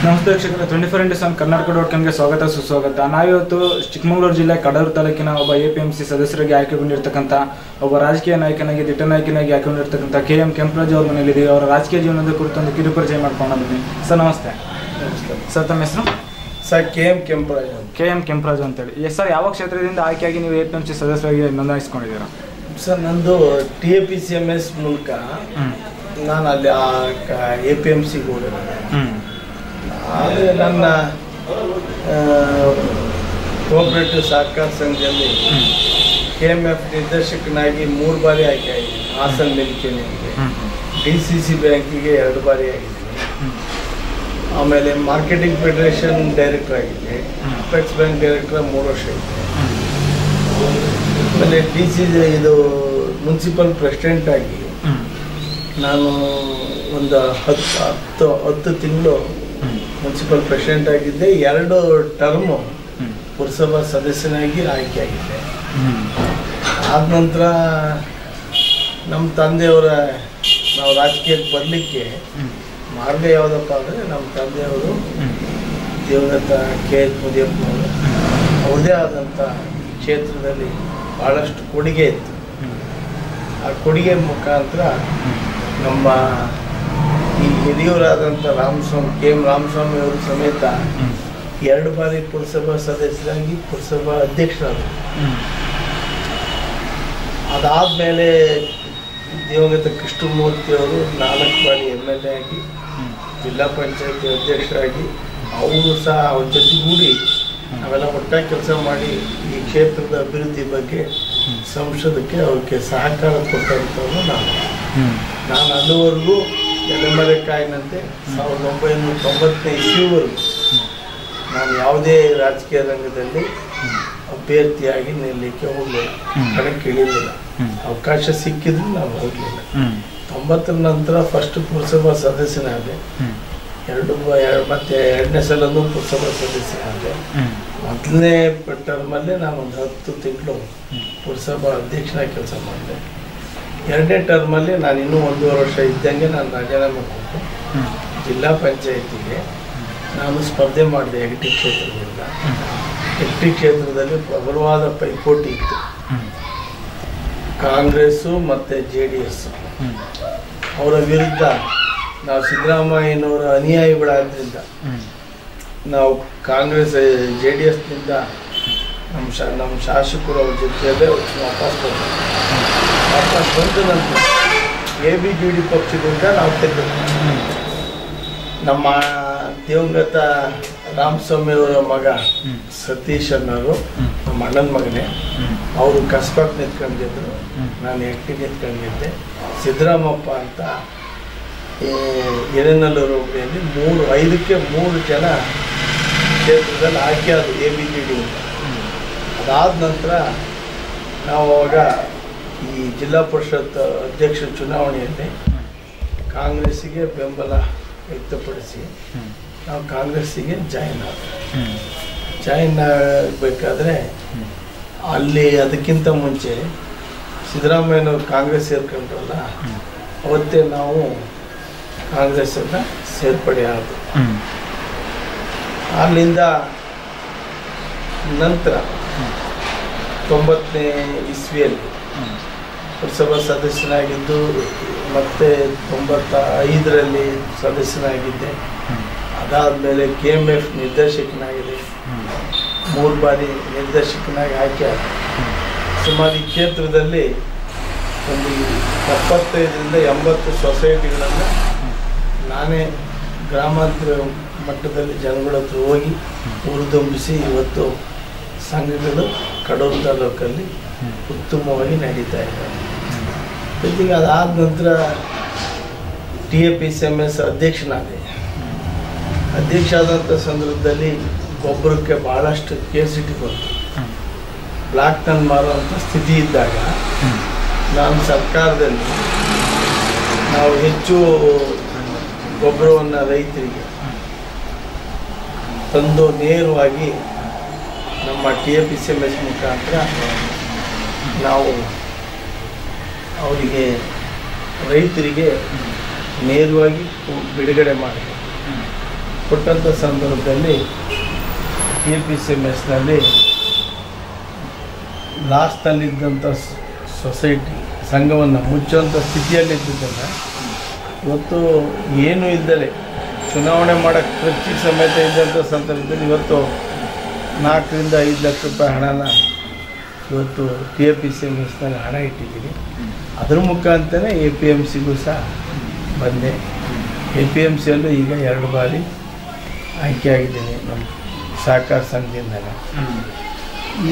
ನಮಸ್ತೆ ವೀಕ್ಷಕರೇ, 24x7 ಕರ್ನಾಟಕ.com ಸ್ವಾಗತ ಸುಸ್ವಾಗತ. ನಾವಿವತ್ತು ಚಿಕ್ಕಮಗಳೂರು ಜಿಲ್ಲೆ ಕಡೂರು ತಾಲೂಕಿನ ಒಬ್ಬ APMC ಸದಸ್ಯರಾಗಿ ಆಯ್ಕೆಗೊಂಡಿರ್ತಕ್ಕಂಥ ಒಬ್ಬ ರಾಜಕೀಯ ನಾಯಕನಾಗಿ ದಿಟ್ಟ ನಾಯಕನಾಗಿ ಆಯ್ಕೆಗೊಂಡಿರ್ತಕ್ಕಂಥ KM ಕೆಂಪರಾಜು ಅವ್ರ ಮನೆಯಲ್ಲಿದ್ದೀವಿ. ಅವರ ರಾಜಕೀಯ ಜೀವನದ ಕುರಿತು ಒಂದು ಕಿರುಪರಿಚಯ ಮಾಡ್ಕೊಂಡು ಬನ್ನಿ. ಸರ್ ನಮಸ್ತೆ. ನಮಸ್ಕಾರ ಸರ್, ತಮ್ಮ ಹೆಸರು? Sir KM Kemparaju. KM Kemparaju ಅಂತೇಳಿ. ಸರ್, ಯಾವ ಕ್ಷೇತ್ರದಿಂದ ಆಯ್ಕೆಯಾಗಿ ನೀವು APMC ಸದಸ್ಯರಾಗಿ ನೋಂದಾಯಿಸ್ಕೊಂಡಿದ್ದೀರಾ? ಸರ್, ನಂದು TAPCMS ಮೂಲಕ ನಾನು ಅಲ್ಲಿ APMCಗೆ ಹೋಗಿರೋದು. ಆದರೆ ನನ್ನ ಕೋಆಪರೇಟಿವ್ ಸಹಕಾರ ಸಂಘದಲ್ಲಿ KMF ನಿರ್ದೇಶಕನಾಗಿ 3 ಬಾರಿ ಆಯ್ಕೆ ಆಗಿದ್ದೀನಿ. ಹಾಸನ ಮೆಡಿಕೇನಿಗೆ, DCC ಬ್ಯಾಂಕಿಗೆ 2 ಬಾರಿ ಆಗಿದ್ದೀನಿ. ಆಮೇಲೆ ಮಾರ್ಕೆಟಿಂಗ್ ಫೆಡರೇಷನ್ ಡೈರೆಕ್ಟರ್ ಆಗಿದ್ದೆ. ಅಪೆಕ್ಸ್ ಬ್ಯಾಂಕ್ ಡೈರೆಕ್ಟರ್ 3 ವರ್ಷ ಇದ್ದೆ. ಆಮೇಲೆ ಇದು ಮುನ್ಸಿಪಲ್ ಪ್ರೆಸಿಡೆಂಟ್ ಆಗಿ ನಾನು ಒಂದು 10 ತಿಂಗಳು ಮುನ್ಸಿಪಲ್ ಪ್ರೆಸಿಡೆಂಟ್ ಆಗಿದ್ದೆ. 2 ಟರ್ಮು ಪುರಸಭಾ ಸದಸ್ಯನಾಗಿ ಆಯ್ಕೆಯಾಗಿದ್ದೆ. ಆದ ನಂತರ ನಮ್ಮ ತಂದೆಯವರ ನಾವು ರಾಜಕೀಯಕ್ಕೆ ಬರಲಿಕ್ಕೆ ಮಾರ್ಗ ಯಾವುದಪ್ಪ ಅಂದರೆ, ನಮ್ಮ ತಂದೆಯವರು ದಿವಂಗತ KH ಮುದಿಯಪ್ಪನವರು ಅವ್ರದ್ದೇ ಆದಂಥ ಕ್ಷೇತ್ರದಲ್ಲಿ ಭಾಳಷ್ಟು ಕೊಡುಗೆ ಇತ್ತು. ಆ ಕೊಡುಗೆ ಮುಖಾಂತರ ನಮ್ಮ ಈ ಹಿರಿಯವರಾದಂಥ KM ರಾಮಸ್ವಾಮಿ ಅವರು ಸಮೇತ 2 ಬಾರಿ ಪುರಸಭಾ ಸದಸ್ಯರಾಗಿ ಪುರಸಭಾ ಅಧ್ಯಕ್ಷರಾದರು. ಅದಾದಮೇಲೆ ದಿವಂಗತ ಕೃಷ್ಣಮೂರ್ತಿ ಅವರು 4 ಬಾರಿ MLA ಆಗಿ ಜಿಲ್ಲಾ ಪಂಚಾಯತಿ ಅಧ್ಯಕ್ಷರಾಗಿ ಅವರು ಸಹ ಅವ್ರ ಜೊತೆಗೂಡಿ ನಾವೆಲ್ಲ ಒಟ್ಟಾಗಿ ಕೆಲಸ ಮಾಡಿ ಈ ಕ್ಷೇತ್ರದ ಅಭಿವೃದ್ಧಿ ಬಗ್ಗೆ ಸಂಸದಕ್ಕೆ ಅವ್ರಿಗೆ ಸಹಕಾರ ಕೊಟ್ಟಂಥವ್ರು ನಾನು ಅಲ್ಲಿವರೆಗೂ ಎಲೆಮರೆಕಾಯಿನಂತೆ 1990ನೇ ಇಸ್ವಿವರೆಗೂ ನಾನು ಯಾವುದೇ ರಾಜಕೀಯ ರಂಗದಲ್ಲಿ ಅಭ್ಯರ್ಥಿಯಾಗಿ ನಿಲ್ಲಲಿಕ್ಕೆ ಹೋಗಲಿಲ್ಲ, ಕಣಕ್ಕೆ ಇಳಿಲಿಲ್ಲ. ಅವಕಾಶ ಸಿಕ್ಕಿದ್ರು ನಾನು ಹೋಗಲಿಲ್ಲ. 90ರ ನಂತರ ಫಸ್ಟ್ ಪುರಸಭಾ ಸದಸ್ಯನಾದೆ. ಮತ್ತೆ 2ನೇ ಸಲನೂ ಪುರಸಭಾ ಸದಸ್ಯನಾದೆ. ಮೊದಲನೇ ಟರ್ಮಲ್ಲೇ ನಾನು ಒಂದು 10 ತಿಂಗಳು ಪುರಸಭಾ ಅಧ್ಯಕ್ಷನಾಗಿ ಕೆಲಸ ಮಾಡಿದೆ. 2ನೇ ಟರ್ಮಲ್ಲಿ ನಾನು ಇನ್ನೂ 1.5 ವರ್ಷ ಇದ್ದಂಗೆ ನಾನು ರಾಜೀನಾಮೆ ಕೊಟ್ಟು ಜಿಲ್ಲಾ ಪಂಚಾಯತಿಗೆ ನಾನು ಸ್ಪರ್ಧೆ ಮಾಡಿದೆ. ಹೆಗ್ಟಿ ಕ್ಷೇತ್ರದಿಂದ. ಹೆಗ್ಟಿ ಕ್ಷೇತ್ರದಲ್ಲಿ ಪ್ರಬಲವಾದ ಪೈಪೋಟಿ ಇತ್ತು. ಕಾಂಗ್ರೆಸ್ಸು ಮತ್ತು JDS ಅವರ ವಿರುದ್ಧ ನಾವು ಸಿದ್ದರಾಮಯ್ಯನವರ ಅನುಯಾಯಿಗಳಾದ್ರಿಂದ ನಾವು ಕಾಂಗ್ರೆಸ್ JDSನಿಂದ ನಮ್ಮ ಶಾಸಕರು ಅವ್ರ ಜೊತೆಯಲ್ಲೇ ವಾಪಸ್ ಬಂದ ನಂತರ ABJD ಪಕ್ಷದಿಂದ ನಾವು ತೆಗೆದು ನಮ್ಮ ದಿವಂಗತ ರಾಮಸ್ವಾಮಿಯವರ ಮಗ ಸತೀಶ್ ಅನ್ನೋರು ನಮ್ಮ ಅಣ್ಣನ ಮಗನೇ. ಅವರು ಕಸ್ಬಾಕ್ ನಿಂತ್ಕೊಂಡಿದ್ರು, ನಾನು ಹೆಗ್ಟಿ ನಿಂತ್ಕೊಂಡಿದ್ದೆ. ಸಿದ್ದರಾಮಪ್ಪ ಅಂತ ಎರೆನಲ್ಲೂರು ಹೋಬಳಿಯಲ್ಲಿ 5ಕ್ಕೆ 3 ಜನ ಕ್ಷೇತ್ರದಲ್ಲಿ ಆಯ್ಕೆ ಆದರು ABJDಯಿಂದ. ಅದಾದ ನಂತರ ನಾವು ಅವಾಗ ಈ ಜಿಲ್ಲಾ ಪರಿಷತ್ ಅಧ್ಯಕ್ಷ ಚುನಾವಣೆಯಲ್ಲಿ ಕಾಂಗ್ರೆಸ್ಸಿಗೆ ಬೆಂಬಲ ವ್ಯಕ್ತಪಡಿಸಿ ನಾವು ಕಾಂಗ್ರೆಸ್ಸಿಗೆ ಜಾಯಿನ್ ಆಗಬೇಕಾದ್ರೆ ಅಲ್ಲಿ ಅದಕ್ಕಿಂತ ಮುಂಚೆ ಸಿದ್ದರಾಮಯ್ಯನವ್ರು ಕಾಂಗ್ರೆಸ್ ಸೇರ್ಕೊಂಡ್ರಲ್ಲ, ಅವತ್ತೇ ನಾವು ಕಾಂಗ್ರೆಸ್ಸನ್ನು ಸೇರ್ಪಡೆ ಆದವು. ಅಲ್ಲಿಂದ ನಂತರ 90ನೇ ಇಸ್ವಿಯಲ್ಲಿ ಪುರಸಭಾ ಸದಸ್ಯನಾಗಿದ್ದು, ಮತ್ತು 95ರಲ್ಲಿ ಸದಸ್ಯನಾಗಿದ್ದೆ. ಅದಾದಮೇಲೆ KMF ನಿರ್ದೇಶಕನಾಗಿದೆ. 3 ಬಾರಿ ನಿರ್ದೇಶಕನಾಗಿ ಆಯ್ಕೆ ಆದ. ಸುಮಾರು ಈ ಕ್ಷೇತ್ರದಲ್ಲಿ ಒಂದು 75ರಿಂದ 80 ಸೊಸೈಟಿಗಳನ್ನು ನಾನೇ ಗ್ರಾಮಾಂತರ ಮಟ್ಟದಲ್ಲಿ ಜನಗಳ ಹತ್ರ ಹೋಗಿ ಹುರಿದುಂಬಿಸಿ ಇವತ್ತು ಸಂಘಗಳು ಕಡೂರು ತಾಲೂಕಲ್ಲಿ ಉತ್ತಮವಾಗಿ ನಡೀತಾ ಇದ್ದಾರೆ. ಜೊತೆಗೆ ಅದಾದ ನಂತರ TAPCMS ಅಧ್ಯಕ್ಷನಾದೆ. ಅಧ್ಯಕ್ಷ ಆದಂಥ ಸಂದರ್ಭದಲ್ಲಿ ಗೊಬ್ಬರಕ್ಕೆ ಭಾಳಷ್ಟು ಕೇಸಿಟಿ ಬಂತು. ಬ್ಲಾಕ್ನಲ್ಲಿ ಮಾರುವಂಥ ಸ್ಥಿತಿ ಇದ್ದಾಗ ನಾನು ಸರ್ಕಾರದಲ್ಲಿ ನಾವು ಹೆಚ್ಚು ಗೊಬ್ಬರವನ್ನು ರೈತರಿಗೆ ತಂದು ನೇರವಾಗಿ ನಮ್ಮ TAPCMS ಮುಖಾಂತರ ನಾವು ಅವರಿಗೆ ರೈತರಿಗೆ ನೇರವಾಗಿ ಬಿಡುಗಡೆ ಮಾಡಿ ಕೊಟ್ಟಂಥ ಸಂದರ್ಭದಲ್ಲಿ KPCMSನಲ್ಲಿ ಲಾಸ್ಟಲ್ಲಿದ್ದಂಥ ಸೊಸೈಟಿ ಸಂಘವನ್ನು ಮುಚ್ಚುವಂಥ ಸ್ಥಿತಿಯಲ್ಲಿದ್ದದನ್ನು ಇವತ್ತು ಏನೂ ಇದ್ದರೆ ಚುನಾವಣೆ ಮಾಡೋಕ್ಕೆ ಖರ್ಚಿಗೆ ಸಮೇತ ಇದ್ದಂಥ ಸಂದರ್ಭದಲ್ಲಿ ಇವತ್ತು 4 ರಿಂದ 5 ಲಕ್ಷ ರೂಪಾಯಿ ಹಣನ ಇವತ್ತು KPCMSನಲ್ಲಿ ಹಣ ಇಟ್ಟಿದ್ದೀನಿ. ಅದ್ರ ಮುಖಾಂತರ APMCಗೂ ಸಹ ಬಂದೆ. APMCಯಲ್ಲೂ ಈಗ 2 ಬಾರಿ ಆಯ್ಕೆಯಾಗಿದ್ದೀನಿ ನಮ್ಮ ಸಹಕಾರ ಸಂಘದಿಂದಲೇ.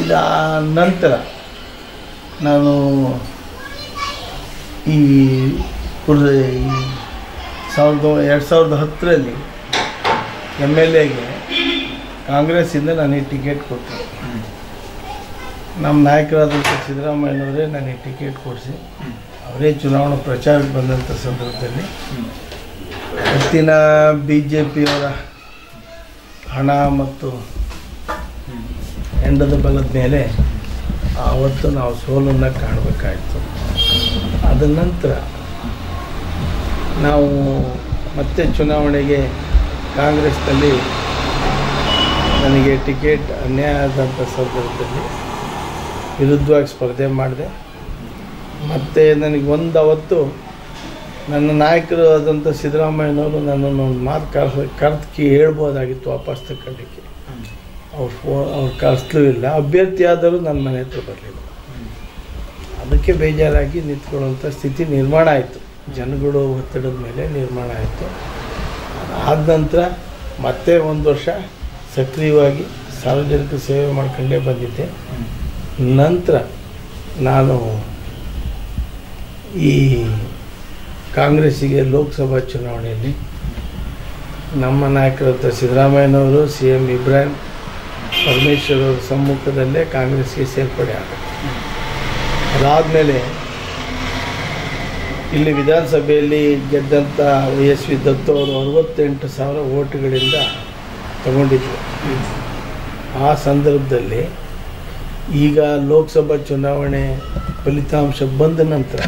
ಇದ ನಂತರ ನಾನು ಈ 2010ರಲ್ಲಿ MLAಗೆ ಕಾಂಗ್ರೆಸ್ಸಿಂದ ನನಗೆ ಟಿಕೆಟ್ ಕೊಟ್ಟರು. ನಮ್ಮ ನಾಯಕರಾದಂಥ ಸಿದ್ದರಾಮಯ್ಯನವರೇ ನನಗೆ ಟಿಕೆಟ್ ಕೊಡಿಸಿ ಅವರೇ ಚುನಾವಣಾ ಪ್ರಚಾರಕ್ಕೆ ಬಂದಂಥ ಸಂದರ್ಭದಲ್ಲಿ ಇವತ್ತಿನ BJPಯವರ ಹಣ ಮತ್ತು ಹೆಂಡದ ಬಲದ ಮೇಲೆ ಆವತ್ತು ನಾವು ಸೋಲನ್ನು ಕಾಣಬೇಕಾಯಿತು. ಅದ ನಂತರ ನಾವು ಮತ್ತೆ ಚುನಾವಣೆಗೆ ಕಾಂಗ್ರೆಸ್ನಲ್ಲಿ ನನಗೆ ಟಿಕೆಟ್ ಅನ್ಯಾಯ ಆದಂಥ ಸಂದರ್ಭದಲ್ಲಿ ವಿರುದ್ಧವಾಗಿ ಸ್ಪರ್ಧೆ ಮಾಡಿದೆ. ಮತ್ತು ನನಗೆ ಅವತ್ತು ನನ್ನ ನಾಯಕರು ಆದಂಥ ಸಿದ್ದರಾಮಯ್ಯನವರು ನನ್ನನ್ನು ಒಂದು ಮಾತು ಕರೆದು ಹೇಳ್ಬೋದಾಗಿತ್ತು ವಾಪಸ್ ತಗೊಳ್ಳಿಕ್ಕೆ. ಅವ್ರು ಕಳಿಸ್ಲೂ ಇಲ್ಲ. ಅಭ್ಯರ್ಥಿ ಆದರೂ ನನ್ನ ಮನೆ ಹತ್ರ ಬರಲಿಲ್ಲ. ಅದಕ್ಕೆ ಬೇಜಾರಾಗಿ ನಿಂತ್ಕೊಳ್ಳುವಂಥ ಸ್ಥಿತಿ ನಿರ್ಮಾಣ ಆಯಿತು. ಜನಗಳು ಒತ್ತಡದ ಮೇಲೆ ನಿರ್ಮಾಣ ಆಯಿತು. ಆದ ನಂತರ ಮತ್ತೆ 1 ವರ್ಷ ಸಕ್ರಿಯವಾಗಿ ಸಾರ್ವಜನಿಕ ಸೇವೆ ಮಾಡ್ಕೊಂಡೇ ಬಂದಿದ್ದೆ. ನಂತರ ನಾನು ಈ ಕಾಂಗ್ರೆಸ್ಸಿಗೆ ಲೋಕಸಭಾ ಚುನಾವಣೆಯಲ್ಲಿ ನಮ್ಮ ನಾಯಕರಾದ ಸಿದ್ದರಾಮಯ್ಯನವರು, CM ಇಬ್ರಾಹಿಂ ಪರಮೇಶ್ವರ್ ಅವರ ಸಮ್ಮುಖದಲ್ಲೇ ಕಾಂಗ್ರೆಸ್ಗೆ ಸೇರ್ಪಡೆ ಆದ. ಅದಾದಮೇಲೆ ಇಲ್ಲಿ ವಿಧಾನಸಭೆಯಲ್ಲಿ ಗೆದ್ದಂಥ YSV ದತ್ತು ಅವರು 68,000 ವೋಟ್ಗಳಿಂದ ತಗೊಂಡಿದ್ರು. ಆ ಸಂದರ್ಭದಲ್ಲಿ ಈಗ ಲೋಕಸಭಾ ಚುನಾವಣೆ ಫಲಿತಾಂಶ ಬಂದ ನಂತರ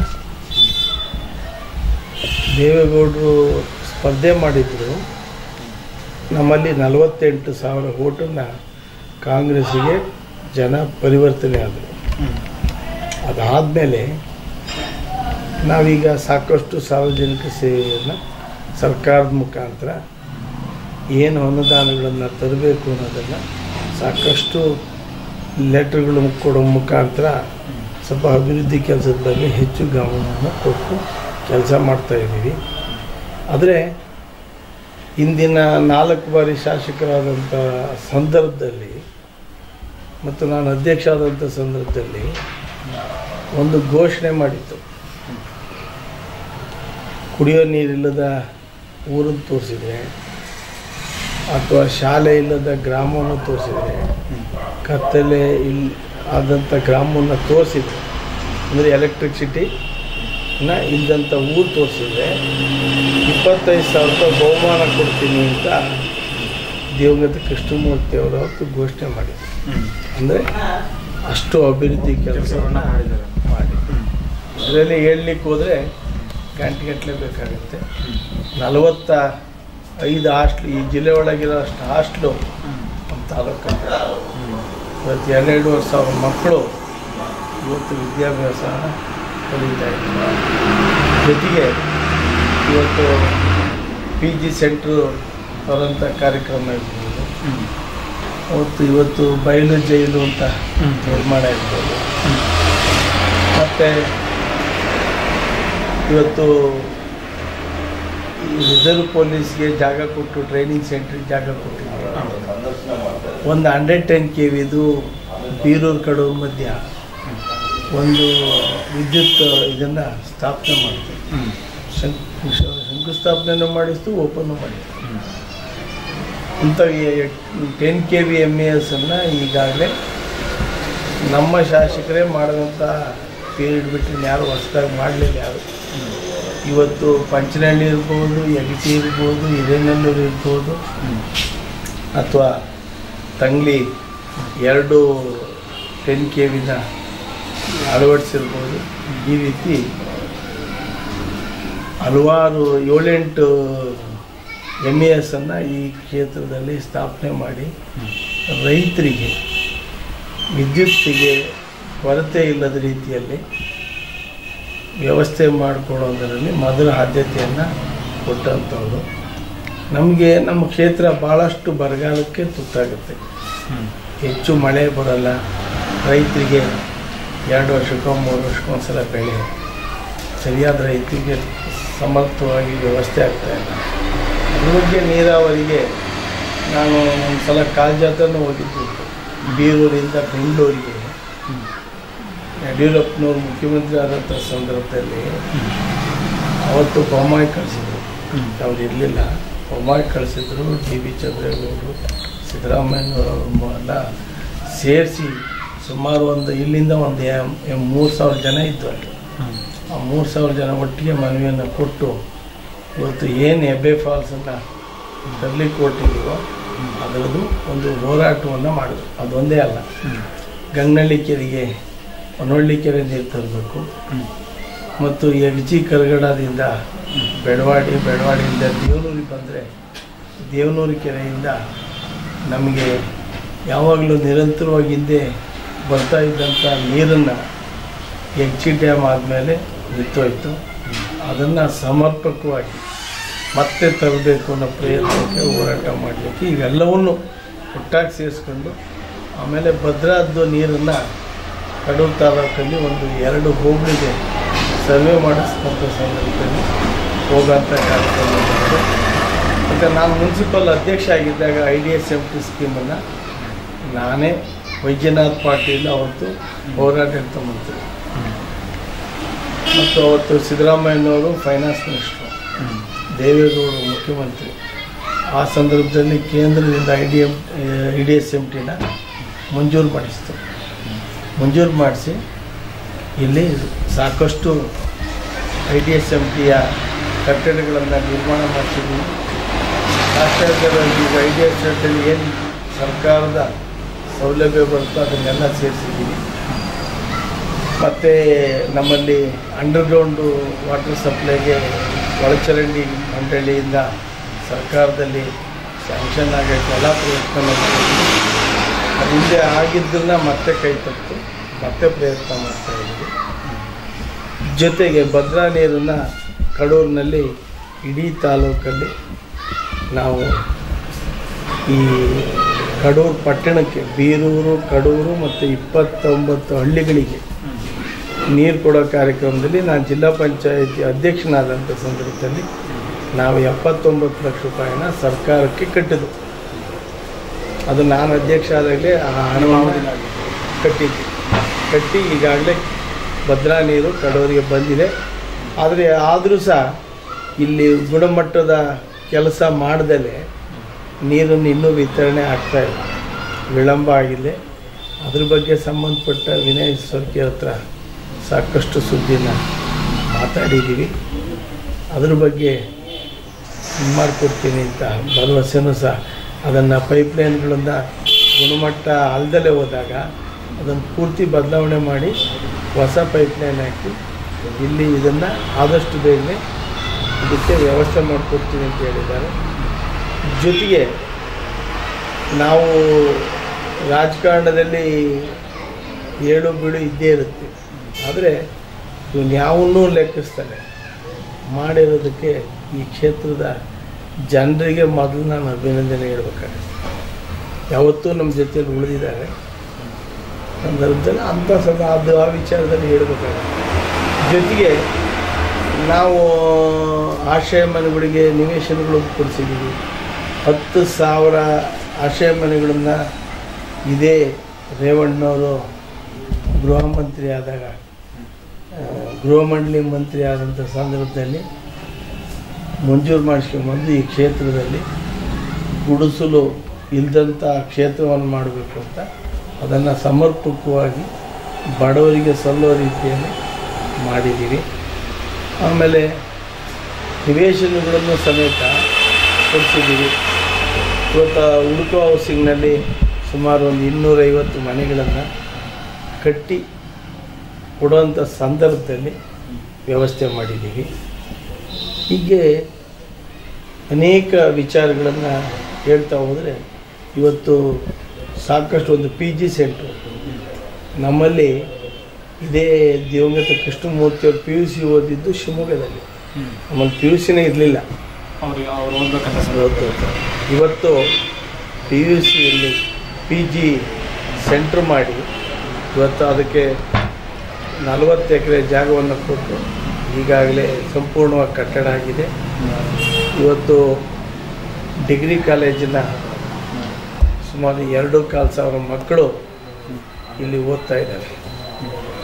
ದೇವೇಗೌಡರು ಸ್ಪರ್ಧೆ ಮಾಡಿದ್ರು. ನಮ್ಮಲ್ಲಿ 48,000 ವೋಟನ್ನು ಕಾಂಗ್ರೆಸ್ಸಿಗೆ ಜನ ಪರಿವರ್ತನೆ ಆದರು. ಅದಾದಮೇಲೆ ನಾವೀಗ ಸಾಕಷ್ಟು ಸಾರ್ವಜನಿಕ ಸೇವೆಯನ್ನು ಸರ್ಕಾರದ ಮುಖಾಂತರ ಏನು ಅನುದಾನಗಳನ್ನು ತರಬೇಕು ಅನ್ನೋದನ್ನು ಸಾಕಷ್ಟು ಲೆಟ್ರ್ಗಳು ಕೊಡೋ ಮುಖಾಂತರ ಸ್ವಲ್ಪ ಅಭಿವೃದ್ಧಿ ಕೆಲಸದ ಬಗ್ಗೆ ಹೆಚ್ಚು ಗಮನವನ್ನು ಕೊಟ್ಟು ಕೆಲಸ ಮಾಡ್ತಾಯಿದ್ದೀವಿ. ಆದರೆ ಇಂದಿನ 4 ಬಾರಿ ಶಾಸಕರಾದಂಥ ಸಂದರ್ಭದಲ್ಲಿ ಮತ್ತು ನಾನು ಅಧ್ಯಕ್ಷ ಆದಂಥ ಸಂದರ್ಭದಲ್ಲಿ ಒಂದು ಘೋಷಣೆ ಮಾಡಿತ್ತು. ಕುಡಿಯೋ ನೀರಿಲ್ಲದ ಊರನ್ನು ತೋರಿಸಿದರೆ ಅಥವಾ ಶಾಲೆ ಇಲ್ಲದ ಗ್ರಾಮವನ್ನು ತೋರಿಸಿದರೆ, ಕತ್ತಲೆ ಆದಂಥ ಗ್ರಾಮವನ್ನು ತೋರಿಸಿದರೆ, ಅಂದರೆ ಎಲೆಕ್ಟ್ರಿಸಿಟಿನ ಇಲ್ಲದಂಥ ಊರು ತೋರಿಸಿದರೆ 25,000 ರೂಪಾಯಿ ಬಹುಮಾನ ಕೊಡ್ತೀನಿ ಅಂತ ದಿವಂಗತ ಕೃಷ್ಣಮೂರ್ತಿ ಅವರು ಅವತ್ತು ಘೋಷಣೆ ಮಾಡಿದರು. ಅಂದರೆ ಅಷ್ಟು ಅಭಿವೃದ್ಧಿ ಕೆಲಸವನ್ನು ಮಾಡಿ ಇದರಲ್ಲಿ ಹೇಳಲಿಕ್ಕೆ ಹೋದರೆ ಗಂಟೆಗಟ್ಟಲೆ ಬೇಕಾಗುತ್ತೆ. 45 ಹಾಸ್ಟ್ಲು ಈ ಜಿಲ್ಲೆ ಒಳಗಿರೋ ಅಷ್ಟು ಹಾಸ್ಟ್ಲು ನಮ್ಮ ತಾಲೂಕಲ್ಲಿ. ಇವತ್ತು 2,500 ಮಕ್ಕಳು ಇವತ್ತು ವಿದ್ಯಾಭ್ಯಾಸ ಕಲಿತಾ ಇದ್ದಾರೆ. ಜೊತೆಗೆ ಇವತ್ತು PG ಸೆಂಟ್ರು ಅವರಂಥ ಕಾರ್ಯಕ್ರಮ ಇರ್ಬೋದು, ಇವತ್ತು ಬಯಲು ಜೈಲು ಅಂತ ನಿರ್ಮಾಣ ಇರ್ಬೋದು, ಮತ್ತು ಇವತ್ತು ರಿಸರ್ವ್ ಪೊಲೀಸ್ಗೆ ಜಾಗ ಕೊಟ್ಟು ಟ್ರೈನಿಂಗ್ ಸೆಂಟ್ರಿಗೆ ಜಾಗ ಕೊಟ್ಟಿದ್ದಾರೆ. ಒಂದು 110 kVದು ಬೀರೂರು ಕಡೂರು ಮಧ್ಯ ಒಂದು ವಿದ್ಯುತ್ ಇದನ್ನು ಸ್ಥಾಪನೆ ಮಾಡಿದ್ರು. ಶಂಕುಸ್ಥಾಪನೆಯನ್ನು ಮಾಡಿಸ್ತು, ಓಪನ್ನು ಮಾಡಿತ್ತು. ಇಂಥ 10 kV MESನ್ನು ಈಗಾಗಲೇ ನಮ್ಮ ಶಾಸಕರೇ ಮಾಡಿದಂಥ ಪೀರಿಯಡ್ ಬಿಟ್ಟರೆ ಯಾರು ಹೊಸದಾಗಿ ಮಾಡಲಿಲ್ಲ. ಯಾರು ಇವತ್ತು ಪಂಚನಹಳ್ಳಿ ಇರ್ಬೋದು, ಯಗಟಿ ಇರ್ಬೋದು, ಹಿರೇನಲ್ಲೂರು ಇರ್ಬೋದು, ಅಥವಾ ತಂಗ್ಲಿ 2 10 kVನ ಅಳವಡಿಸಿರ್ಬೋದು. ಈ ರೀತಿ ಹಲವಾರು 7-8 MES ಅನ್ನು ಈ ಕ್ಷೇತ್ರದಲ್ಲಿ ಸ್ಥಾಪನೆ ಮಾಡಿ ರೈತರಿಗೆ ವಿದ್ಯುತ್ತಿಗೆ ಕೊರತೆ ಇಲ್ಲದ ರೀತಿಯಲ್ಲಿ ವ್ಯವಸ್ಥೆ ಮಾಡಿಕೊಡೋದರಲ್ಲಿ ಮೊದಲ ಆದ್ಯತೆಯನ್ನು ಕೊಟ್ಟಂಥವ್ರು. ನಮಗೆ ನಮ್ಮ ಕ್ಷೇತ್ರ ಭಾಳಷ್ಟು ಬರಗಾಲಕ್ಕೆ ತುತ್ತಾಗುತ್ತೆ. ಹೆಚ್ಚು ಮಳೆ ಬರಲ್ಲ, ರೈತರಿಗೆ 2 ವರ್ಷಕ್ಕೋ 3 ವರ್ಷಕ್ಕೊಂದ್ಸಲ ಬೆಳೆ ಸರಿಯಾದ ರೈತರಿಗೆ ಸಮರ್ಥವಾಗಿ ವ್ಯವಸ್ಥೆ ಆಗ್ತಾಯಿಲ್ಲ. ಅದ್ರ ಬಗ್ಗೆ ನೀರಾವರಿಗೆ ನಾನು ಒಂದು ಸಲ ಕಾಲ್ಜಾತನೂ ಹೋಗಿದ್ದು. ಬೀರೂರಿಂದ ಬೆಂಗಳೂರಿಗೆ ಯಡಿಯೂರಪ್ಪನವ್ರು ಮುಖ್ಯಮಂತ್ರಿ ಆದಂಥ ಸಂದರ್ಭದಲ್ಲಿ ಅವತ್ತು ಬೊಮ್ಮಾಯಿ ಕಳಿಸಿದ್ರು. ಅವ್ರು ಇರಲಿಲ್ಲ, ಬೊಮ್ಮಾಯಿ ಕಳಿಸಿದ್ರು. DB ಚಂದ್ರೇಗೌಡರು, ಸಿದ್ದರಾಮಯ್ಯನವರು ಎಲ್ಲ ಸೇರಿಸಿ ಸುಮಾರು ಇಲ್ಲಿಂದ ಒಂದು 3,000 ಜನ ಇದ್ದು ಅಲ್ಲಿ. ಆ 3,000 ಜನ ಒಟ್ಟಿಗೆ ಮನವಿಯನ್ನು ಕೊಟ್ಟು ಇವತ್ತು ಏನು ಹೆಬ್ಬೆ ಫಾಲ್ಸನ್ನು ತರಲಿಕ್ಕೆ ಕೊಟ್ಟಿದ್ದೀವೋ ಅದರದ್ದು ಒಂದು ಹೋರಾಟವನ್ನು ಮಾಡಿದ್ರು. ಅದೊಂದೇ ಅಲ್ಲ, ಗಂಗನಳ್ಳಿ ಕೆರೆಗೆ ಹೊನ್ನೊಳ್ಳಿ ಕೆರೆ ನೀರು ತರಬೇಕು ಮತ್ತು ಯಗಜಿ ಕರಗಡದಿಂದ ಬೆಳವಾಡಿಯಿಂದ ದೇವನೂರಿಗೆ ಬಂದರೆ ದೇವನೂರು ಕೆರೆಯಿಂದ ನಮಗೆ ಯಾವಾಗಲೂ ನಿರಂತರವಾಗಿ ಹಿಂದೆ ಬರ್ತಾ ಇದ್ದಂಥ ನೀರನ್ನು ಯಗಜಿ ಡ್ಯಾಮ್ ಆದಮೇಲೆ ನಿಂತೋಯ್ತು. ಅದನ್ನು ಸಮರ್ಪಕವಾಗಿ ಮತ್ತೆ ತರಬೇಕು ಅನ್ನೋ ಪ್ರಯತ್ನಕ್ಕೆ ಹೋರಾಟ ಮಾಡಲಿಕ್ಕೆ ಇವೆಲ್ಲವನ್ನು ಒಟ್ಟಾಗಿ ಸೇರಿಸ್ಕೊಂಡು ಆಮೇಲೆ ಭದ್ರಾದ್ದು ನೀರನ್ನು ಕಡೂರು ತಾಲೂಕಲ್ಲಿ 2 ಹೋಬಳಿಗೆ ಸರ್ವೆ ಮಾಡಿಸಿದಂಥ ಸಂದರ್ಭದಲ್ಲಿ ಹೋಗೋಂಥ ಕಾರ್ಯಕ್ರಮ ಮಾಡಿದೆ. ಮತ್ತು ನಾನು ಮುನ್ಸಿಪಲ್ ಅಧ್ಯಕ್ಷ ಆಗಿದ್ದಾಗ IDSMT ಸ್ಕೀಮನ್ನು ನಾನೇ ವೈದ್ಯನಾಥ್ ಪಾಟೀಲ್ ಅವತ್ತು ಹೋರಾಡಳಿತ ಮಂತ್ರಿ ಮತ್ತು ಅವತ್ತು ಸಿದ್ದರಾಮಯ್ಯನವರು ಫೈನಾನ್ಸ್ ಮಿನಿಸ್ಟ್ರು, ದೇವೇಗೌಡರು ಮುಖ್ಯಮಂತ್ರಿ. ಆ ಸಂದರ್ಭದಲ್ಲಿ ಕೇಂದ್ರದಿಂದ IDSMTನ ಮಂಜೂರು ಮಾಡಿಸಿ ಇಲ್ಲಿ ಸಾಕಷ್ಟು IDSMTಯ ಕಟ್ಟಡಗಳನ್ನು ನಿರ್ಮಾಣ ಮಾಡಿಸಿದ್ದೀವಿ. ರಾಷ್ಟ್ರೀಯ IDSMTಯಲ್ಲಿ ಏನು ಸರ್ಕಾರದ ಸೌಲಭ್ಯ ಬರುತ್ತೋ ಅದನ್ನೆಲ್ಲ ಸೇರಿಸಿದ್ದೀವಿ. ಮತ್ತು ನಮ್ಮಲ್ಲಿ ಅಂಡರ್ಗ್ರೌಂಡು ವಾಟರ್ ಸಪ್ಲೈಗೆ ಒಳಚರಂಡಿ ಮಂಡಳಿಯಿಂದ ಸರ್ಕಾರದಲ್ಲಿ ಸ್ಯಾಂಕ್ಷನ್ ಆಗಕ್ಕೆ ಎಲ್ಲ ಪ್ರಯತ್ನ ಮಾಡ್ತಾಯಿದ್ದೀವಿ. ಅದು ಹಿಂದೆ ಆಗಿದ್ದನ್ನ ಮತ್ತೆ ಕೈ ತಪ್ಪು ಮತ್ತೆ ಪ್ರಯತ್ನ ಮಾಡ್ತಾಯಿದ್ದೀವಿ. ಜೊತೆಗೆ ಭದ್ರಾ ನೀರನ್ನು ಕಡೂರಿನಲ್ಲಿ ಇಡೀ ತಾಲೂಕಲ್ಲಿ ನಾವು ಈ ಕಡೂರು ಪಟ್ಟಣಕ್ಕೆ ಬೀರೂರು, ಕಡೂರು ಮತ್ತು 29 ಹಳ್ಳಿಗಳಿಗೆ ನೀರು ಕೊಡೋ ಕಾರ್ಯಕ್ರಮದಲ್ಲಿ ನಾನು ಜಿಲ್ಲಾ ಪಂಚಾಯತಿ ಅಧ್ಯಕ್ಷನಾದಂಥ ಸಂದರ್ಭದಲ್ಲಿ ನಾವು 79 ಲಕ್ಷ ರೂಪಾಯಿನ ಸರ್ಕಾರಕ್ಕೆ ಕಟ್ಟಿದ್ದು. ಅದು ನಾನು ಅಧ್ಯಕ್ಷ ಆದಾಗಲೇ ಆ ಹಣವನ್ನು ಕಟ್ಟಿ ಈಗಾಗಲೇ ಭದ್ರಾ ನೀರು ಕಡೂರಿಗೆ ಬಂದಿದೆ. ಆದರೂ ಸಹ ಇಲ್ಲಿ ಗುಣಮಟ್ಟದ ಕೆಲಸ ಮಾಡದಲೇ ನೀರನ್ನು ಇನ್ನೂ ವಿತರಣೆ ಆಗ್ತಾಯಿಲ್ಲ, ವಿಳಂಬ ಆಗಿದೆ. ಅದ್ರ ಬಗ್ಗೆ ಸಂಬಂಧಪಟ್ಟ ವಿನಯ್ ಸೊರ್ಕೆ ಹತ್ರ ಸಾಕಷ್ಟು ಸುದ್ದಿನ ಮಾತಾಡಿದ್ದೀವಿ. ಅದ್ರ ಬಗ್ಗೆ ಮಾಡಿಕೊಡ್ತೀನಿ ಅಂತ ಭರವಸೆನೂ ಸಹ. ಅದನ್ನು ಪೈಪ್ಲೈನ್ಗಳಿಂದ ಗುಣಮಟ್ಟ ಅಲ್ದಲೇ ಹೋದಾಗ ಅದನ್ನು ಪೂರ್ತಿ ಬದಲಾವಣೆ ಮಾಡಿ ಹೊಸ ಪೈಪ್ಲೈನ್ ಹಾಕಿ ಇಲ್ಲಿ ಇದನ್ನು ಆದಷ್ಟು ಬೇಗನೆ ಇದಕ್ಕೆ ವ್ಯವಸ್ಥೆ ಮಾಡಿಕೊಡ್ತೀನಿ ಅಂತ ಹೇಳಿದ್ದಾರೆ. ಜೊತೆಗೆ ನಾವು ರಾಜಕಾರಣದಲ್ಲಿ ಏಳು ಬೀಳು ಇದ್ದೇ ಇರುತ್ತೆ, ಆದರೆ ಇವನ್ಯಾವನ್ನೂ ಲೆಕ್ಕಿಸ್ತಾರೆ ಮಾಡಿರೋದಕ್ಕೆ ಈ ಕ್ಷೇತ್ರದ ಜನರಿಗೆ ಮೊದಲು ನಾನು ಅಭಿನಂದನೆ ಹೇಳ್ಬೇಕಾಗುತ್ತೆ. ಯಾವತ್ತೂ ನಮ್ಮ ಜೊತೆಯಲ್ಲಿ ಉಳಿದಿದ್ದಾರೆ ಸಂದರ್ಭದಲ್ಲಿ ಅಂಥ ಅದು ಆ ವಿಚಾರದಲ್ಲಿ ಹೇಳ್ಬೇಕಾಗುತ್ತೆ. ಜೊತೆಗೆ ನಾವು ಆಶ್ರಯ ಮನೆಗಳಿಗೆ ನಿವೇಶನಗಳು ಕೊಡಿಸಿದ್ದೀವಿ. 10,000 ಆಶ್ರಯ ಮನೆಗಳನ್ನು ಇದೇ ರೇವಣ್ಣವರು ಗೃಹ ಮಂತ್ರಿ ಆದಾಗ ಗೃಹ ಮಂಡಳಿ ಮಂತ್ರಿ ಆದಂಥ ಸಂದರ್ಭದಲ್ಲಿ ಮಂಜೂರು ಮಾಡಿಸ್ಕೊಂಡ್ಬಂದು ಈ ಕ್ಷೇತ್ರದಲ್ಲಿ ಗುಡಿಸಲು ಇಲ್ಲದಂಥ ಕ್ಷೇತ್ರವನ್ನು ಮಾಡಬೇಕು ಅಂತ ಅದನ್ನು ಸಮರ್ಪಕವಾಗಿ ಬಡವರಿಗೆ ಸಲ್ಲೋ ರೀತಿಯಲ್ಲಿ ಮಾಡಿದ್ದೀವಿ. ಆಮೇಲೆ ನಿವೇಶನಗಳನ್ನು ಸಮೇತ ಕೊಡಿಸಿದ್ದೀವಿ. ಇವತ್ತು ಹುಡುಕೋ ಹೌಸಿಂಗ್ನಲ್ಲಿ ಸುಮಾರು ಒಂದು 250 ಮನೆಗಳನ್ನು ಕಟ್ಟಿ ಕೊಡುವಂಥ ಸಂದರ್ಭದಲ್ಲಿ ವ್ಯವಸ್ಥೆ ಮಾಡಿದ್ದೀವಿ. ಹೀಗೆ ಅನೇಕ ವಿಚಾರಗಳನ್ನು ಹೇಳ್ತಾ ಹೋದರೆ ಇವತ್ತು ಸಾಕಷ್ಟು ಒಂದು PG ಸೆಂಟ್ರು ನಮ್ಮಲ್ಲಿ ಇದೇ ದಿವಂಗತ ಕೃಷ್ಣಮೂರ್ತಿಯವರು PUC ಓದಿದ್ದು ಶಿವಮೊಗ್ಗದಲ್ಲಿ. ನಮ್ಮಲ್ಲಿ PUCನೇ ಇರಲಿಲ್ಲ. ಇವತ್ತು PUCಯಲ್ಲಿ PG ಸೆಂಟ್ರ್ ಮಾಡಿ ಇವತ್ತು ಅದಕ್ಕೆ 40 ಎಕರೆ ಜಾಗವನ್ನು ಕೊಟ್ಟು ಈಗಾಗಲೇ ಸಂಪೂರ್ಣವಾಗಿ ಕಟ್ಟಡ ಆಗಿದೆ. ಇವತ್ತು ಡಿಗ್ರಿ ಕಾಲೇಜಿನ ಸುಮಾರು 2,500 ಮಕ್ಕಳು ಇಲ್ಲಿ ಓದ್ತಾ ಇದ್ದಾರೆ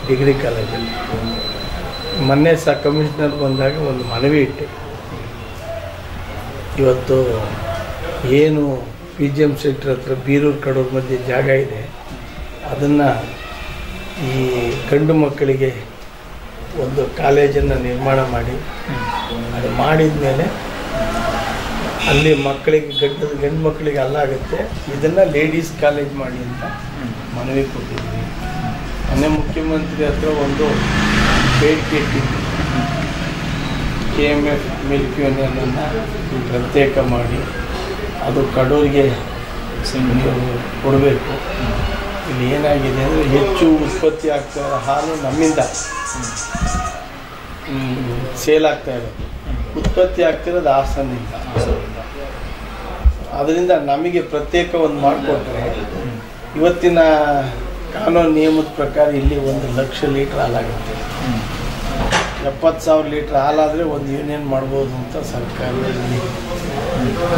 ಡಿಗ್ರಿ ಕಾಲೇಜಲ್ಲಿ. ಮೊನ್ನೆ ಸಹ ಕಮಿಷನರ್ ಬಂದಾಗ ಒಂದು ಮನವಿ ಇಟ್ಟೆ, ಇವತ್ತು ಏನು PGM ಸೆಂಟ್ರ್ ಹತ್ರ ಬೀರೂರು ಕಡೂರು ಮಧ್ಯೆ ಜಾಗ ಇದೆ, ಅದನ್ನು ಈ ಗಂಡು ಮಕ್ಕಳಿಗೆ ಒಂದು ಕಾಲೇಜನ್ನು ನಿರ್ಮಾಣ ಮಾಡಿ ಅದು ಮಾಡಿದ ಮೇಲೆ ಅಲ್ಲಿ ಮಕ್ಕಳಿಗೆ ಗಂಡು ಮಕ್ಕಳಿಗೆ ಅಲ್ಲಾಗುತ್ತೆ, ಇದನ್ನು ಲೇಡೀಸ್ ಕಾಲೇಜ್ ಮಾಡಿ ಅಂತ ಮನವಿ ಕೊಟ್ಟಿದ್ವಿ. ಮೊನ್ನೆ ಮುಖ್ಯಮಂತ್ರಿ ಹತ್ರ ಒಂದು ಬೇಡಿಕೆ ಇಟ್ಟಿದ್ವಿ, KMF ಮಿಲ್ಕ್ ಯೂನಿಯನನ್ನು ಪ್ರತ್ಯೇಕ ಮಾಡಿ ಅದು ಕಡೂರಿಗೆ ಕೊಡಬೇಕು. ಇಲ್ಲಿ ಏನಾಗಿದೆ ಅಂದರೆ ಹೆಚ್ಚು ಉತ್ಪತ್ತಿ ಆಗ್ತಾ ಇರೋ ಹಾಲು ನಮ್ಮಿಂದ ಸೇಲ್ ಆಗ್ತಾ ಇರೋದು, ಉತ್ಪತ್ತಿ ಆಗ್ತಿರೋದು ಹಾಸನದಿಂದ. ಅದರಿಂದ ನಮಗೆ ಪ್ರತ್ಯೇಕ ಒಂದು ಮಾಡಿಕೊಟ್ರೆ ಇವತ್ತಿನ ಕಾನೂನು ನಿಯಮದ ಪ್ರಕಾರ ಇಲ್ಲಿ 1,00,000 ಲೀಟ್ರ್ ಹಾಲಾಗುತ್ತೆ. 70,000 ಲೀಟ್ರ್ ಹಾಲಾದರೆ ಒಂದು ಯೂನಿಯನ್ ಮಾಡ್ಬೋದು ಅಂತ ಸರ್ಕಾರದಲ್ಲಿ.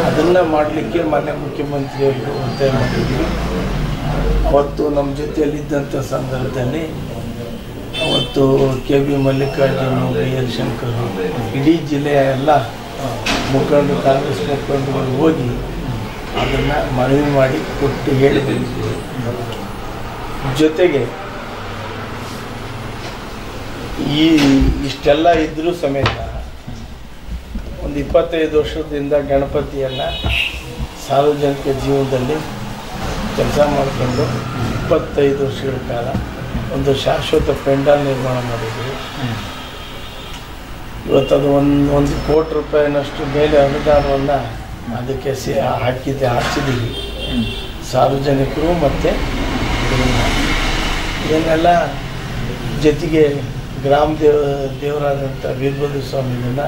ಅದನ್ನು ಮಾಡಲಿಕ್ಕೆ ಮೊನ್ನೆ ಮುಖ್ಯಮಂತ್ರಿಯವರು ಒತ್ತಾಯ ಮಾಡಿದ್ವಿ. ಅವತ್ತು ನಮ್ಮ ಜೊತೆಯಲ್ಲಿದ್ದಂಥ ಸಂದರ್ಭದಲ್ಲಿ ಅವತ್ತು KB ಮಲ್ಲಿಕಾರ್ಜುನ, BL ಶಂಕರ್, ಇಡೀ ಜಿಲ್ಲೆಯ ಎಲ್ಲ ಮುಖಂಡರು, ಕಾಂಗ್ರೆಸ್ ಮುಖಂಡರು ಹೋಗಿ ಅದನ್ನು ಮನವಿ ಮಾಡಿ ಕೊಟ್ಟು ಹೇಳಿ ಬಂದಿದ್ದೀವಿ. ಜೊತೆಗೆ ಇಷ್ಟೆಲ್ಲ ಇದ್ದರೂ ಸಮೇತ ಒಂದು 25 ವರ್ಷದಿಂದ ಗಣಪತಿಯನ್ನು ಸಾರ್ವಜನಿಕ ಜೀವನದಲ್ಲಿ ಕೆಲಸ ಮಾಡಿಕೊಂಡು 25 ವರ್ಷಗಳ ಕಾಲ ಒಂದು ಶಾಶ್ವತ ಪೆಂಡಾಲ್ ನಿರ್ಮಾಣ ಮಾಡಿದ್ವಿ. ಇವತ್ತದು 1 ಕೋಟಿ ರೂಪಾಯಿನಷ್ಟು ಮೇಲೆ ಅನುದಾನವನ್ನು ಅದಕ್ಕೆ ಹಾಕಿದ್ದೀವಿ ಸಾರ್ವಜನಿಕರು. ಮತ್ತು ಇದನ್ನೆಲ್ಲ ಜೊತೆಗೆ ಗ್ರಾಮ ದೇವರಾದಂಥ ವೀರಭದ್ರ ಸ್ವಾಮಿಯನ್ನು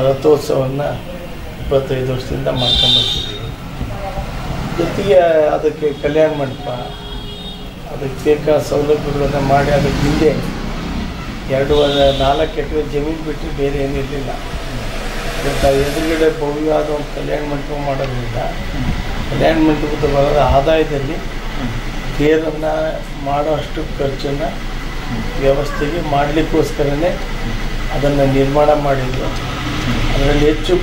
ರಥೋತ್ಸವವನ್ನು 25 ವರ್ಷದಿಂದ ಮಾಡ್ಕೊಂಡ್ಬರ್ತಿದ್ದೀವಿ. ಜೊತೆಗೆ ಅದಕ್ಕೆ ಕಲ್ಯಾಣ ಮಂಟಪ, ಅದಕ್ಕೆ ಬೇಕಾದ ಸೌಲಭ್ಯಗಳನ್ನು ಮಾಡಿ ಅದಕ್ಕೆ ಹಿಂದೆ 4 ಎಕರೆ ಜಮೀನು ಬಿಟ್ಟು ಬೇರೆ ಏನಿರಲಿಲ್ಲ. ಇವತ್ತು ಎದುರುಗಡೆ ಭವ್ಯವಾದ ಒಂದು ಕಲ್ಯಾಣ ಮಂಟಪ ಮಾಡೋದ್ರಿಂದ ಕಲ್ಯಾಣ ಮಂಟಪದ ಬರೋದ ಆದಾಯದಲ್ಲಿ ತೇರನ್ನು ಮಾಡೋ ಅಷ್ಟು ಖರ್ಚನ್ನು ವ್ಯವಸ್ಥೆಗೆ ಮಾಡಲಿಕ್ಕೋಸ್ಕರನೇ ಅದನ್ನು ನಿರ್ಮಾಣ ಮಾಡಿದ್ರು. ಅದರಲ್ಲಿ ಹೆಚ್ಚು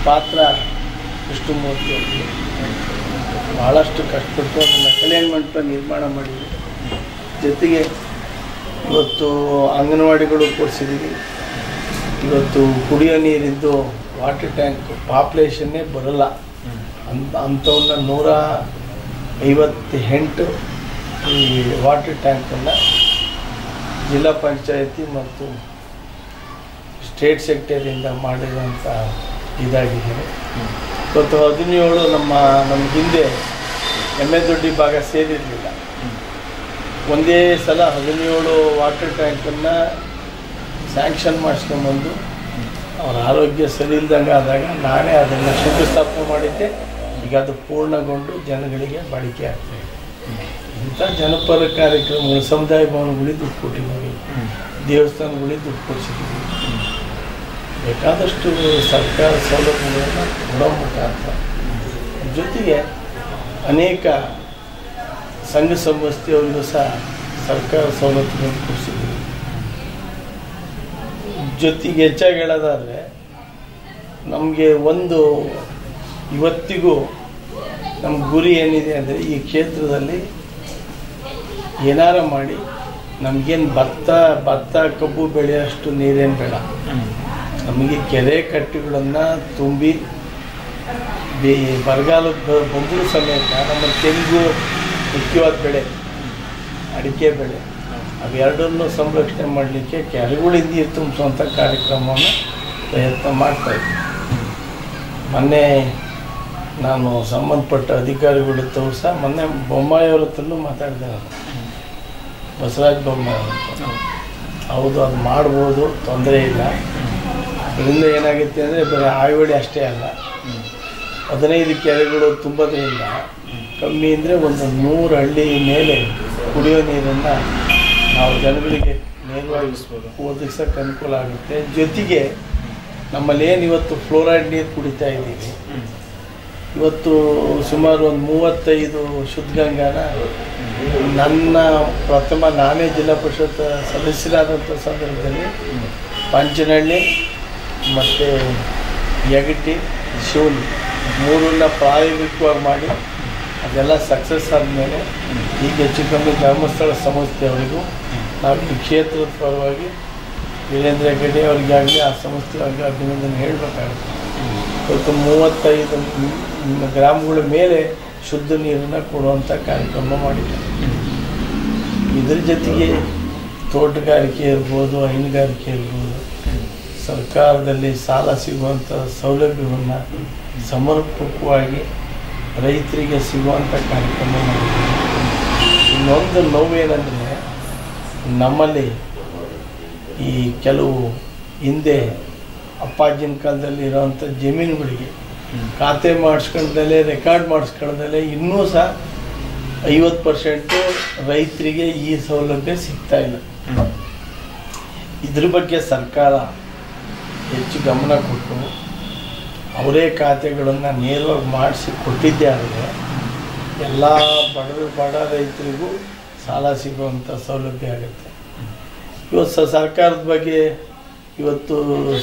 ಪಾತ್ರ ಕೃಷ್ಣಮೂರ್ತಿ ಅವರಿಗೆ ಭಾಳಷ್ಟು ಕಷ್ಟಪಟ್ಟು ಅದನ್ನು ಕಲ್ಯಾಣ ಮಂಟಪ ನಿರ್ಮಾಣ ಮಾಡಿದ್ರು. ಜೊತೆಗೆ ಇವತ್ತು ಅಂಗನವಾಡಿಗಳು ಕೊಡಿಸಿದ್ದೀವಿ. ಇವತ್ತು ಕುಡಿಯೋ ನೀರಿಂದು ವಾಟರ್ ಟ್ಯಾಂಕ್ ಪಾಪ್ಯುಲೇಷನ್ನೇ ಬರಲ್ಲ ಅಂಥವನ್ನ 158 ಈ ವಾಟರ್ ಟ್ಯಾಂಕನ್ನು ಜಿಲ್ಲಾ ಪಂಚಾಯತಿ ಮತ್ತು ಸ್ಟೇಟ್ ಸೆಕ್ಟರಿಂದ ಮಾಡಿರುವಂಥ ಇದಾಗಿದೆ. ಇವತ್ತು 17 ನಮ್ಮ ಹಿಂದೆ ಎಮ್ಮೆದೊಡ್ಡಿ ಭಾಗ ಸೇರಿರಲಿಲ್ಲ. ಒಂದೇ ಸಲ 17 ವಾಟರ್ ಟ್ಯಾಂಕನ್ನು ಸ್ಯಾಂಕ್ಷನ್ ಮಾಡಿಸ್ಕೊಂಬಂದು ಅವರ ಆರೋಗ್ಯ ಸರಿ ಇಲ್ದಂಗೆ ಆದಾಗ ನಾನೇ ಅದನ್ನು ಶಂಕುಸ್ಥಾಪನೆ ಮಾಡಿದ್ದೆ. ಈಗ ಅದು ಪೂರ್ಣಗೊಂಡು ಜನಗಳಿಗೆ ಬಳಕೆ ಆಗ್ತದೆ. ಇಂಥ ಜನಪರ ಕಾರ್ಯಕ್ರಮಗಳು, ಸಮುದಾಯ ಭವನಗಳಿಗೆ ದುಡ್ಡು ಕೊಟ್ಟಿದ್ದೀವಿ, ದೇವಸ್ಥಾನಗಳಿಗೆ ದುಡ್ಡು ಕೊಡಿಸಿದ್ದೀವಿ. ಬೇಕಾದಷ್ಟು ಸರ್ಕಾರ ಸೌಲಭ್ಯಗಳನ್ನು ಕೊಡೋ ಮುಖಾಂತರ ಜೊತೆಗೆ ಅನೇಕ ಸಂಘ ಸಂಸ್ಥೆಯವರಿಗೂ ಸಹ ಸರ್ಕಾರ ಸವಲತ್ತುಗಳನ್ನು ಕೊಡಿಸಿದ್ದೀವಿ. ಜೊತೆಗೆ ಹೆಚ್ಚಾಗಿ ಹೇಳೋದಾದರೆ ನಮಗೆ ಒಂದು ಇವತ್ತಿಗೂ ನಮ್ಮ ಗುರಿ ಏನಿದೆ ಅಂದರೆ ಈ ಕ್ಷೇತ್ರದಲ್ಲಿ ಏನಾರ ಮಾಡಿ ನಮಗೇನು ಭತ್ತ ಕಬ್ಬು ಬೆಳೆಯೋಷ್ಟು ನೀರೇನು ಬೇಡ. ನಮಗೆ ಕೆರೆ ಕಟ್ಟೆಗಳನ್ನು ತುಂಬಿ ಬರಗಾಲ ಬಂದರೂ ಸಮೇತ ನಮ್ಮ ತೆಂಗು ಮುಖ್ಯವಾದ ಬೆಳೆ, ಅಡಿಕೆ ಬೆಳೆ, ಅವೆರಡನ್ನು ಸಂರಕ್ಷಣೆ ಮಾಡಲಿಕ್ಕೆ ಕೆರೆಗಳಿಂದ ನೀರು ತುಂಬಿಸುವಂಥ ಕಾರ್ಯಕ್ರಮವನ್ನು ಪ್ರಯತ್ನ ಮಾಡ್ತಾಯಿದ್ವಿ. ಮೊನ್ನೆ ನಾನು ಸಂಬಂಧಪಟ್ಟ ಅಧಿಕಾರಿಗಳ ಹತ್ರ ಸಹ ಮೊನ್ನೆ ಬೊಮ್ಮಾಯಿಯವ್ರ ಹತ್ರನೂ ಮಾತಾಡಿದೆ ನಾನು, ಬಸವರಾಜ ಬೊಮ್ಮಾಯಿ ಅವ್ರ ಹತ್ರ. ಹೌದು, ಅದು ಮಾಡ್ಬೋದು, ತೊಂದರೆ ಇಲ್ಲ. ಅದರಿಂದ ಏನಾಗುತ್ತೆ ಅಂದರೆ ಬರೀ ಆಯ್ವಡಿ ಅಷ್ಟೇ ಅಲ್ಲ, 15 ಕೆರೆಗಳು ತುಂಬೋದ್ರಿಂದ ಕಮ್ಮಿ ಅಂದರೆ ಒಂದು 100 ಹಳ್ಳಿ ಮೇಲೆ ಕುಡಿಯೋ ನೀರನ್ನು ನಾವು ಜನಗಳಿಗೆ ನೇರವಾಗಿ ಒದಗಿಸೋಕ್ಕೆ ಅನುಕೂಲ ಆಗುತ್ತೆ. ಜೊತೆಗೆ ನಮ್ಮಲ್ಲಿ ಏನು ಇವತ್ತು ಫ್ಲೋರೈಡ್ ನೀರು ಕುಡಿತಾ ಇದ್ದೀವಿ, ಇವತ್ತು ಸುಮಾರು ಒಂದು 35 ಶುದ್ಧಗಂಗಾನ ನಾನೇ ಜಿಲ್ಲಾ ಪರಿಷತ್ ಸದಸ್ಯರಾದಂಥ ಸಂದರ್ಭದಲ್ಲಿ ಪಂಚನಹಳ್ಳಿ ಮತ್ತು ಯಗಟಿ, ಶಿವನಿ 3ನ್ನ ಪ್ರಾಯೋಗಿಕವಾಗಿ ಮಾಡಿ ಅದೆಲ್ಲ ಸಕ್ಸಸ್ ಆದಮೇಲೆ ಈಗ ಹೆಚ್ಚು ಕಮ್ಮಿ ಧರ್ಮಸ್ಥಳ ಸಂಸ್ಥೆಯವರಿಗೂ ನಾವು ಈ ಕ್ಷೇತ್ರದ ಪರವಾಗಿ ವೀರೇಂದ್ರ ಹೆಗ್ಗಡೆ ಅವರಿಗಾಗಲಿ ಆ ಸಂಸ್ಥೆಯವರಿಗೆ ಅಭಿನಂದನೆ ಹೇಳಬೇಕಾಗುತ್ತೆ. ಇವತ್ತು 35 ಗ್ರಾಮಗಳ ಮೇಲೆ ಶುದ್ಧ ನೀರನ್ನು ಕೊಡುವಂಥ ಕಾರ್ಯಕ್ರಮ ಮಾಡಿದ್ದಾರೆ. ಇದರ ಜೊತೆಗೆ ತೋಟಗಾರಿಕೆ ಇರ್ಬೋದು, ಹೈನುಗಾರಿಕೆ ಇರ್ಬೋದು, ಸರ್ಕಾರದಲ್ಲಿ ಸಾಲ ಸಿಗುವಂಥ ಸೌಲಭ್ಯವನ್ನು ಸಮರ್ಪಕವಾಗಿ ರೈತರಿಗೆ ಸಿಗುವಂಥ ಕಾರ್ಯಕ್ರಮ ಮಾಡಿದ್ದಾರೆ. ಇನ್ನೊಂದು ನೋವೇನೆಂದರೆ, ನಮ್ಮಲ್ಲಿ ಈ ಕೆಲವು ಹಿಂದೆ ಅಪ್ಪಾಜಿನ ಕಾಲದಲ್ಲಿ ಇರೋವಂಥ ಜಮೀನುಗಳಿಗೆ ಖಾತೆ ಮಾಡಿಸ್ಕೊಂಡಲ್ಲೇ, ರೆಕಾರ್ಡ್ ಮಾಡಿಸ್ಕೊಂಡಲ್ಲೇ ಇನ್ನೂ ಸಹ 50% ರೈತರಿಗೆ ಈ ಸೌಲಭ್ಯ ಸಿಗ್ತಾ ಇಲ್ಲ. ಇದ್ರ ಬಗ್ಗೆ ಸರ್ಕಾರ ಹೆಚ್ಚು ಗಮನ ಕೊಟ್ಟು ಅವರೇ ಖಾತೆಗಳನ್ನು ನೇರವಾಗಿ ಮಾಡಿಸಿ ಕೊಟ್ಟಿದ್ದೇ ಆದರೆ ಎಲ್ಲ ಬಡ ರೈತರಿಗೂ ಸಾಲ ಸಿಗುವಂಥ ಸೌಲಭ್ಯ ಆಗುತ್ತೆ. ಇವತ್ತು ಸರ್ಕಾರದ ಬಗ್ಗೆ ಇವತ್ತು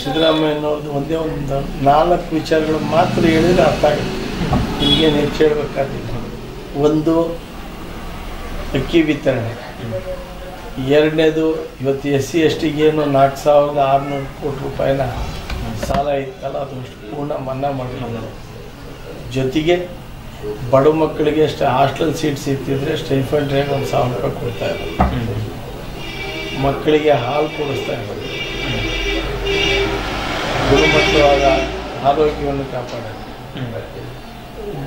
ಸಿದ್ದರಾಮಯ್ಯನವ್ರದ್ದು ಒಂದೇ ಒಂದು 4 ವಿಚಾರಗಳು ಮಾತ್ರ ಹೇಳಿದರೆ ಅರ್ಥ ಆಗುತ್ತೆ. ನಿಮಗೇನು ಹೆಚ್ಚು ಹೇಳಬೇಕಾದಿಲ್ಲ. ಒಂದು, ಅಕ್ಕಿ ವಿತರಣೆ. ಎರಡನೇದು, ಇವತ್ತು SC/ST ಏನು 4,600 ಕೋಟಿ ರೂಪಾಯಿನ ಸಾಲ ಇತ್ತಲ್ಲ, ಅದು ಪೂರ್ಣ ಮನ್ನಾ ಮಾಡಿಲ್ಲ. ಜೊತೆಗೆ ಬಡ ಮಕ್ಕಳಿಗೆ ಅಷ್ಟೇ ಹಾಸ್ಟೆಲ್ ಸೀಟ್ಸ್ ಇರ್ತಿದ್ರೆ ಸ್ಟೈಫಂಡ್ ರೇಟ್ 1,000 ರೂಪಾಯಿ ಕೊಡ್ತಾ ಇದ್ದಾರೆ. ಮಕ್ಕಳಿಗೆ ಹಾಲು ಕೊಡಿಸ್ತಾ ಇದ್ದಾರೆ. ಗುಣಮಟ್ಟವಾದ ಆರೋಗ್ಯವನ್ನು ಕಾಪಾಡೋದು.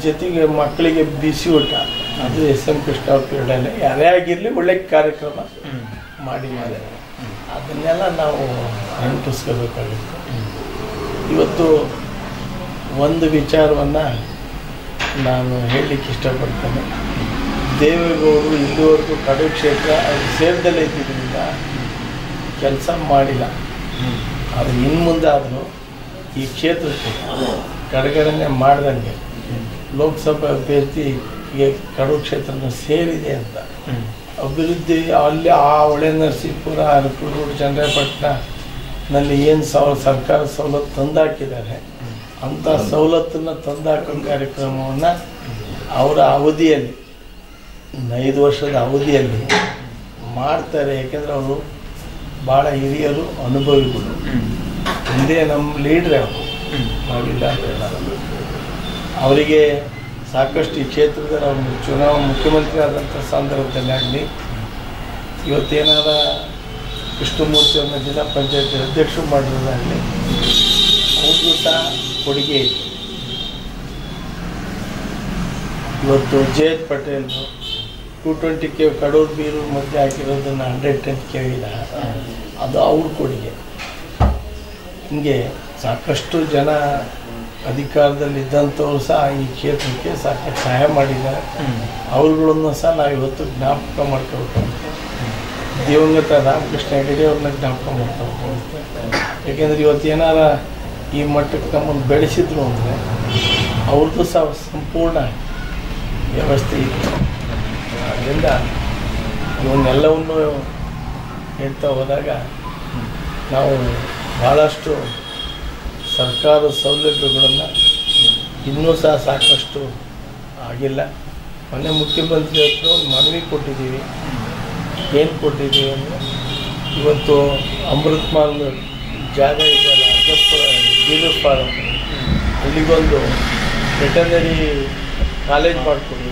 ಜೊತೆಗೆ ಮಕ್ಕಳಿಗೆ ಬಿಸಿ ಊಟ, ಅದು SM ಕೃಷ್ಣ ಪೀರಿಯಡಲ್ಲಿ ಯಾರೇ ಆಗಿರಲಿ ಒಳ್ಳೆ ಕಾರ್ಯಕ್ರಮ ಮಾಡಿದ್ದಾರೆ. ಅದನ್ನೆಲ್ಲ ನಾವು ನೆನಪಿಸ್ಕೋಬೇಕಾಗುತ್ತೆ. ಇವತ್ತು ಒಂದು ವಿಚಾರವನ್ನು ನಾನು ಹೇಳಲಿಕ್ಕೆ ಇಷ್ಟಪಡ್ತೇನೆ. ದೇವೇಗೌಡರು ಇಲ್ಲಿವರೆಗೂ ಕಡೂರು ಕ್ಷೇತ್ರ ಅದು ಸೇರಿದಲ್ಲೇ ಇದ್ದಿದ್ದರಿಂದ ಕೆಲಸ ಮಾಡಿಲ್ಲ. ಅದು ಇನ್ನು ಮುಂದೆ ಆದರೂ ಈ ಕ್ಷೇತ್ರಕ್ಕೆ ಕಡೆಗಣನೆ ಮಾಡ್ದಂಗೆ ಲೋಕಸಭಾ ಅಭ್ಯರ್ಥಿಗೆ ಕಡೂರು ಕ್ಷೇತ್ರನ ಸೇರಿದೆ ಅಂತ ಅಭಿವೃದ್ಧಿ ಅಲ್ಲಿ ಆ ಹೊಳೆ ನರಸೀಪುರ, ಅರಕೂರು, ಚನ್ನರಾಯಪಟ್ಟಣದಲ್ಲಿ ಏನು ಸರ್ಕಾರ ಸವಲತ್ತು ತಂದಾಕಿದ್ದಾರೆ ಅಂಥ ಸವಲತ್ತನ್ನು ತಂದಾಕೋ ಕಾರ್ಯಕ್ರಮವನ್ನು ಅವರ ಅವಧಿಯಲ್ಲಿ 5 ವರ್ಷದ ಅವಧಿಯಲ್ಲಿ ಮಾಡ್ತಾರೆ. ಯಾಕೆಂದರೆ ಅವರು ಭಾಳ ಹಿರಿಯರು, ಅನುಭವಿಗಳು. ಹಿಂದೆ ನಮ್ಮ ಲೀಡ್ರೇ ಅವರು, ನಾವಿಲ್ಲ ಅಂತ ಹೇಳೋದು. ಅವರಿಗೆ ಸಾಕಷ್ಟು ಈ ಕ್ಷೇತ್ರದಲ್ಲಿ ಅವರು ಮುಖ್ಯಮಂತ್ರಿ ಆದಂಥ ಸಂದರ್ಭದಲ್ಲಿ ಆಗಲಿ, ಇವತ್ತೇನಾರ ಕೃಷ್ಣಮೂರ್ತಿಯವ್ರನ್ನ ಜಿಲ್ಲಾ ಪಂಚಾಯತ್ ಅಧ್ಯಕ್ಷರು ಮಾಡಿರೋದಾಗಲಿ, ಅವ್ರಿಗೂ ಸಹ ಕೊಡುಗೆ ಇದೆ. ಇವತ್ತು ಜಯತ್ ಪಟೇಲ್ 220 KV ಕಡೂರು ಬೀರೂರು ಮಧ್ಯೆ ಹಾಕಿರೋದನ್ನು 110 KV ಇಲ್ಲ, ಅದು ಅವ್ರ ಕೊಡುಗೆ. ಹಿಂಗೆ ಸಾಕಷ್ಟು ಜನ ಅಧಿಕಾರದಲ್ಲಿದ್ದಂಥವ್ರು ಸಹ ಈ ಕ್ಷೇತ್ರಕ್ಕೆ ಸಾಕಷ್ಟು ಸಹಾಯ ಮಾಡಿದ್ದಾರೆ. ಅವ್ರುಗಳನ್ನು ಸಹ ನಾವು ಇವತ್ತು ಜ್ಞಾಪಕ ಮಾಡ್ಕೋಬೇಕಾಗುತ್ತೆ. ದಿವಂಗತ ರಾಮಕೃಷ್ಣ ಹೆಗಡೆ ಅವ್ರನ್ನ ಜ್ಞಾಪಕ ಮಾಡ್ಕೋಬೇಕಾಗುತ್ತೆ. ಯಾಕೆಂದರೆ ಇವತ್ತು ಏನಾರ ಈ ಮಟ್ಟಕ್ಕೆ ನಮ್ಮನ್ನು ಬೆಳೆಸಿದ್ರು ಅಂದರೆ ಅವ್ರದ್ದು ಸಹ ಸಂಪೂರ್ಣ ವ್ಯವಸ್ಥೆ ಇತ್ತು. ಅದರಿಂದ ಇವನ್ನೆಲ್ಲವನ್ನು ಹೇಳ್ತಾ ಹೋದಾಗ ನಾವು ಭಾಳಷ್ಟು ಸರ್ಕಾರದ ಸೌಲಭ್ಯಗಳನ್ನು ಇನ್ನೂ ಸಹ ಸಾಕಷ್ಟು ಆಗಿಲ್ಲ. ಮೊನ್ನೆ ಮುಖ್ಯಮಂತ್ರಿ ಹತ್ರ ಒಂದು ಮನವಿ ಕೊಟ್ಟಿದ್ದೀವಿ. ಏನು ಕೊಟ್ಟಿದ್ದೀವಿ ಅಂದರೆ, ಇವತ್ತು ಅಮೃತ್ ಮಹಲ್ ಜಾಗ ಇದೆಯಲ್ಲ, ಅಜಪ್ಪುರ ಬೀದರ್ ಫಾರಂ, ಅಲ್ಲಿಗೊಂದು ವೆಟರ್ನರಿ ಕಾಲೇಜ್ ಮಾಡಿಕೊಡಿ,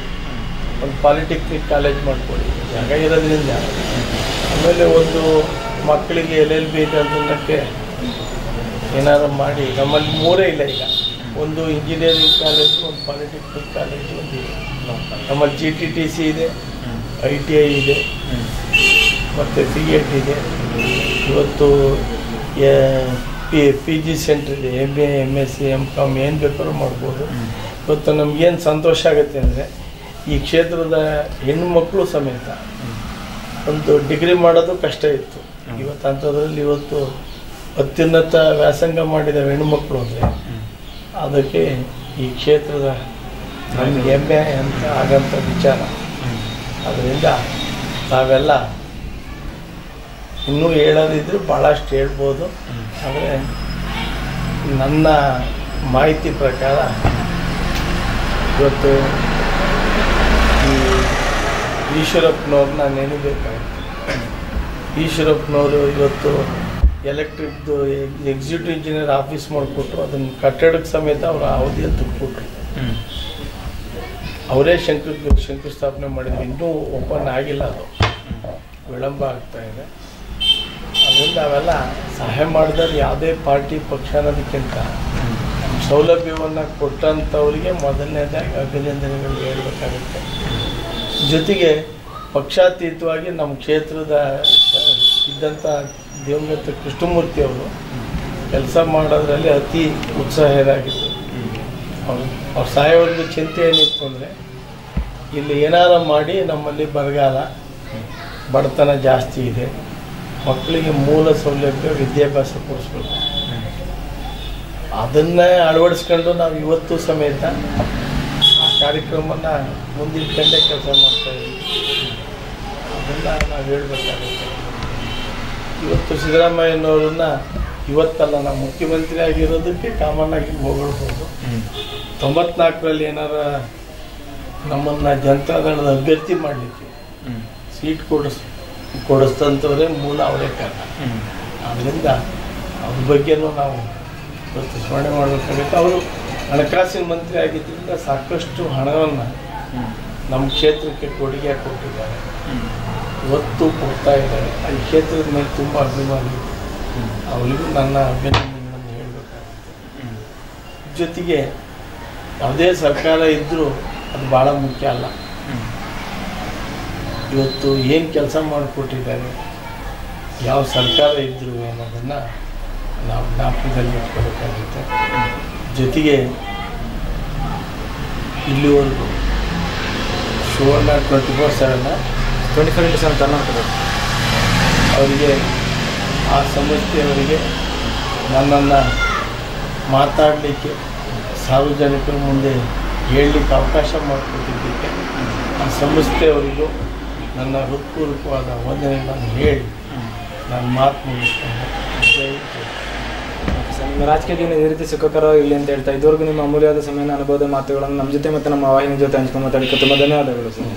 ಒಂದು ಪಾಲಿಟೆಕ್ನಿಕ್ ಕಾಲೇಜ್ ಮಾಡಿಕೊಡಿ, ಜಾಗ ಇರೋದ್ರಿಂದ. ಆಮೇಲೆ ಒಂದು ಮಕ್ಕಳಿಗೆ LLB ಅನ್ನೋದಕ್ಕೆ ಏನಾದ್ರು ಮಾಡಿ, ನಮ್ಮಲ್ಲಿ 3 ಇಲ್ಲ ಈಗ, ಒಂದು ಇಂಜಿನಿಯರಿಂಗ್ ಕಾಲೇಜು, ಒಂದು ಪಾಲಿಟೆಕ್ನಿಕ್ ಕಾಲೇಜು, ಒಂದು ನಮ್ಮಲ್ಲಿ GTTC ಇದೆ, ITI ಇದೆ, ಮತ್ತು PET ಇದೆ. ಇವತ್ತು PG ಸೆಂಟ್ರ್ ಇದೆ, MA MSc MCom ಏನು ಬೇಕಾದ್ರೂ ಮಾಡ್ಬೋದು. ಇವತ್ತು ನಮಗೇನು ಸಂತೋಷ ಆಗುತ್ತೆ ಅಂದರೆ ಈ ಕ್ಷೇತ್ರದ ಹೆಣ್ಣುಮಕ್ಕಳು ಸಮೇತ ಒಂದು ಡಿಗ್ರಿ ಮಾಡೋದು ಕಷ್ಟ ಇತ್ತು. ಇವತ್ತು ಅಂಥದ್ರಲ್ಲಿ ಇವತ್ತು ಅತ್ಯುನ್ನತ ವ್ಯಾಸಂಗ ಮಾಡಿದ ಹೆಣ್ಣುಮಕ್ಕಳು ಅಂದರೆ ಅದಕ್ಕೆ ಈ ಕ್ಷೇತ್ರದ ನಮಗೆ ಹೆಮ್ಮೆ ಅಂತ ಆಗಂಥ ವಿಚಾರ. ಅದರಿಂದ ನಾವೆಲ್ಲ ಇನ್ನೂ ಹೇಳೋದಿದ್ರೆ ಭಾಳಷ್ಟು ಹೇಳ್ಬೋದು. ಆದರೆ ನನ್ನ ಮಾಹಿತಿ ಪ್ರಕಾರ ಇವತ್ತು ಈ ಈಶ್ವರಪ್ಪನವ್ರನ್ನ ನೆನಬೇಕಾಗುತ್ತೆ. ಈಶ್ವರಪ್ಪನವರು ಇವತ್ತು ಎಲೆಕ್ಟ್ರಿಕ್ದು ಎಕ್ಸಿಕ್ಯೂಟಿವ್ ಇಂಜಿನಿಯರ್ ಆಫೀಸ್ ಮಾಡಿಕೊಟ್ರು. ಅದನ್ನು ಕಟ್ಟಡಕ್ಕೆ ಸಮೇತ ಅವರು ಅವಧಿಯಲ್ಲಿ ದುಡ್ಡು ಅವರೇ ಶಂಕುಸ್ಥಾಪನೆ ಮಾಡಿದ್ರು. ಇನ್ನೂ ಓಪನ್ ಆಗಿಲ್ಲ, ಅದು ವಿಳಂಬ ಆಗ್ತಾ ಇದೆ. ಅದರಿಂದ ಅವೆಲ್ಲ ಸಹಾಯ ಮಾಡಿದ್ರೆ ಯಾವುದೇ ಪಾರ್ಟಿ ಪಕ್ಷ ಅನ್ನೋದಕ್ಕಿಂತ ಸೌಲಭ್ಯವನ್ನು ಕೊಟ್ಟಂಥವ್ರಿಗೆ ಮೊದಲನೇದಾಗಿ ಅಭಿನಂದನೆಗಳು ಹೇಳಬೇಕಾಗುತ್ತೆ. ಜೊತೆಗೆ ಪಕ್ಷಾತೀತವಾಗಿ ನಮ್ಮ ಕ್ಷೇತ್ರದ ಇದ್ದಂಥ ದಿವಂಗತ ಕೃಷ್ಣಮೂರ್ತಿ ಅವರು ಕೆಲಸ ಮಾಡೋದ್ರಲ್ಲಿ ಅತಿ ಉತ್ಸಾಹರಾಗಿದ್ದರು. ಅವ್ರ ಸಾಯೋವರೆಗೂ ಚಿಂತೆ ಏನಿತ್ತು ಅಂದರೆ ಇಲ್ಲಿ ಏನಾರ ಮಾಡಿ ನಮ್ಮಲ್ಲಿ ಬರಗಾಲ, ಬಡತನ ಜಾಸ್ತಿ ಇದೆ, ಮಕ್ಕಳಿಗೆ ಮೂಲ ಸೌಲಭ್ಯ ವಿದ್ಯಾಭ್ಯಾಸ ಕೊಡಿಸ್ಬೇಕು. ಅದನ್ನೇ ಅಳವಡಿಸ್ಕೊಂಡು ನಾವು ಇವತ್ತು ಸಮೇತ ಆ ಕಾರ್ಯಕ್ರಮನ ಮುಂದಿಟ್ಕೊಂಡೇ ಕೆಲಸ ಮಾಡ್ತಾಯಿದ್ದೀವಿ. ಅದನ್ನು ನಾವು ಹೇಳಬೇಕಾಗುತ್ತೆ. ಇವತ್ತು ಸಿದ್ದರಾಮಯ್ಯನವ್ರನ್ನ ಇವತ್ತಲ್ಲ, ನಾವು ಮುಖ್ಯಮಂತ್ರಿ ಆಗಿರೋದಕ್ಕೆ ಕಾಮನ್ನಾಗಿ ಹೊಗಳ್ಬೋದು. 94ರಲ್ಲಿ ಏನಾರ ನಮ್ಮನ್ನು ಜನತಾದಳದ ಅಭ್ಯರ್ಥಿ ಮಾಡಲಿಕ್ಕೆ ಸೀಟ್ ಕೊಡಿಸ್ತಂಥವ್ರೆ ಮೂಲ ಅವರೇ ಕಾರಣ. ಆದ್ದರಿಂದ ಅದ್ರ ಬಗ್ಗೆನೂ ನಾವು ಇವತ್ತು ಸ್ಮರಣೆ ಮಾಡಬೇಕಾಗುತ್ತೆ. ಅವರು ಹಣಕಾಸಿನ ಮಂತ್ರಿ ಆಗಿದ್ದರಿಂದ ಸಾಕಷ್ಟು ಹಣವನ್ನು ನಮ್ಮ ಕ್ಷೇತ್ರಕ್ಕೆ ಕೊಡುಗೆ ಕೊಟ್ಟಿದ್ದಾರೆ, ಇವತ್ತು ಕೊಡ್ತಾ ಇದ್ದಾರೆ. ಈ ಕ್ಷೇತ್ರದ ಮೇಲೆ ತುಂಬ ಅಭಿಮಾನ ಇದೆ. ಅವರಿಗೂ ನನ್ನ ಅಭಿನಂದನೆಗಳನ್ನು ಹೇಳಬೇಕಾಗುತ್ತೆ. ಜೊತೆಗೆ ಯಾವುದೇ ಸರ್ಕಾರ ಇದ್ದರೂ ಅದು ಭಾಳ ಮುಖ್ಯ ಅಲ್ಲ. ಇವತ್ತು ಏನು ಕೆಲಸ ಮಾಡಿಕೊಟ್ಟಿದ್ದಾರೆ, ಯಾವ ಸರ್ಕಾರ ಇದ್ದರು ಅನ್ನೋದನ್ನು ನಾವು ಜ್ಞಾಪಕದಲ್ಲಿ ಇಟ್ಕೋಬೇಕಾಗುತ್ತೆ. ಜೊತೆಗೆ ಇಲ್ಲಿವರೆಗೂ ಸುವರ್ಣ 24/7 ಕರ್ನಾಟಕ ಅವರಿಗೆ, ಆ ಸಂಸ್ಥೆಯವರಿಗೆ ನನ್ನನ್ನು ಮಾತಾಡಲಿಕ್ಕೆ, ಸಾರ್ವಜನಿಕರ ಮುಂದೆ ಹೇಳಲಿಕ್ಕೆ ಅವಕಾಶ ಮಾಡಿಕೊಟ್ಟಿದ್ದಕ್ಕೆ ಆ ಸಂಸ್ಥೆಯವರಿಗೂ ನನ್ನ ಹೃತ್ಪೂರ್ವಕವಾದ ವಂದನೆಗಳನ್ನು ಹೇಳಿ ನಾನು ಮಾತು ಮುಗಿಸ್ಕೊಂಡು ನಿಮ್ಮ ರಾಜಕೀಯ ಜೀವನ ಇದೇ ರೀತಿ ಸುಖಕರವಾಗಿರಲಿ ಅಂತ ಹೇಳ್ತಾ ಇದುವರೆಗೂ ನಿಮ್ಮ ಅಮೂಲ್ಯವಾದ ಸಮಯನ ಅನುಭವದ ಮಾತುಗಳನ್ನು ನಮ್ಮ ಜೊತೆ ಮತ್ತು ನಮ್ಮ ವಾಹಿನಿ ಜೊತೆ ಹಂಚ್ಕೊಂಡು ಮಾತಾಡಲಿಕ್ಕೆ ತುಂಬ ಧನ್ಯವಾದಗಳು ಸರ್.